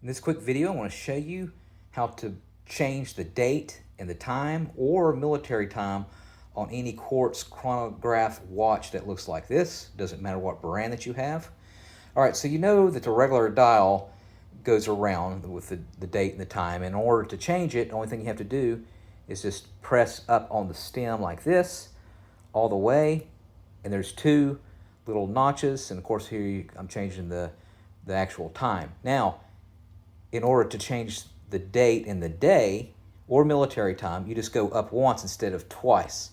In this quick video, I want to show you how to change the date and the time or military time on any quartz chronograph watch that looks like this. Doesn't matter what brand that you have. All right, so you know that the regular dial goes around with the date and the time. In order to change it, the only thing you have to do is just press up on the stem like this all the way, and there's two little notches, and of course here I'm changing the actual time. Now, in order to change the date and the day or military time, you just go up once instead of twice.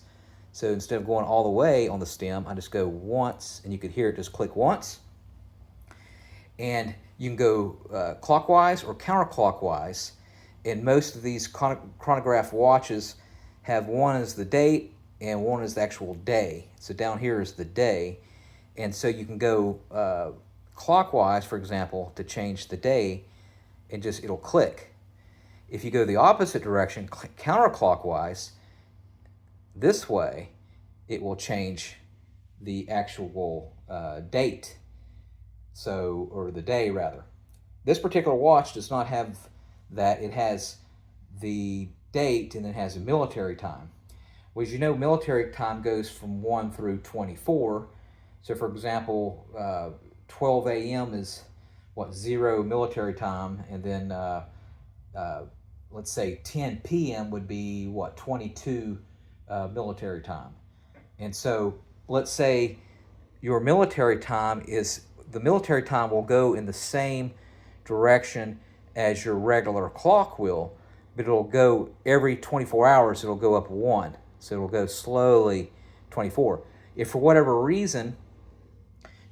So instead of going all the way on the stem, I just go once, and you could hear it just click once. And you can go clockwise or counterclockwise. And most of these chronograph watches have one is the date and one is the actual day. So down here is the day. And so you can go clockwise, for example, to change the day, and just it'll click. If you go the opposite direction, counterclockwise, this way, it will change the actual date. So, or the day rather. This particular watch does not have that. It has the date and then has a military time. Well, as you know, military time goes from 1 through 24. So for example, 12 a.m. is what, 0 military time, and then let's say 10 p.m. would be what, 22 military time. And so let's say your military time is, the military time will go in the same direction as your regular clock will, but it'll go every 24 hours, it'll go up 1. So it'll go slowly 24. If for whatever reason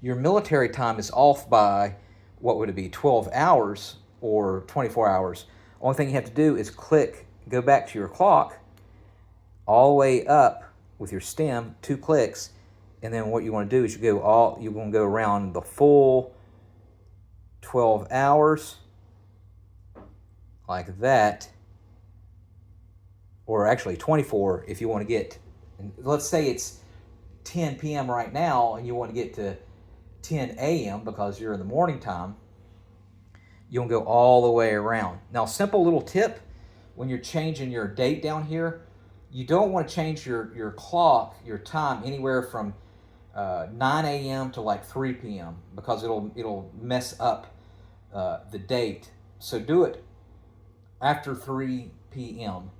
your military time is off by, what would it be, 12 hours or 24 hours, only thing you have to do is go back to your clock all the way up with your stem, 2 clicks, and then what you want to do is you're going to go around the full 12 hours like that, or actually 24 if you want to get, let's say it's 10 p.m. right now and you want to get to 10 a.m. because you're in the morning time, you'll go all the way around. Now, simple little tip, when you're changing your date down here, you don't want to change your clock, your time, anywhere from 9 a.m. to like 3 p.m. because it'll mess up the date. So do it after 3 p.m.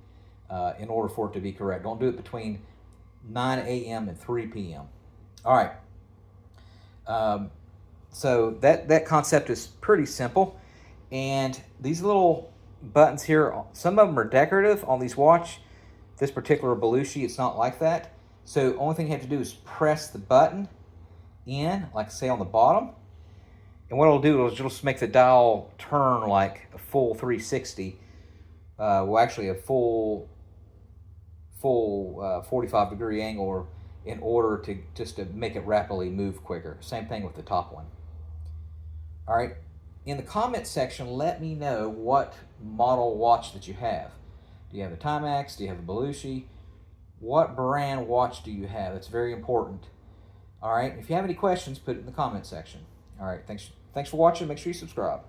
In order for it to be correct. Don't do it between 9 a.m. and 3 p.m. All right. So that concept is pretty simple. And these little buttons here, some of them are decorative on these watch. This particular Belushi, it's not like that. So only thing you have to do is press the button in, like say on the bottom. And what it'll do is it'll just make the dial turn like a full 360. Well, actually a full 45-degree angle in order to just to make it rapidly move quicker. Same thing with the top one. All right. In the comment section, let me know what model watch that you have. Do you have a Timex? Do you have a Belushi? What brand watch do you have? It's very important. All right. If you have any questions, put it in the comment section. All right. Thanks for watching. Make sure you subscribe.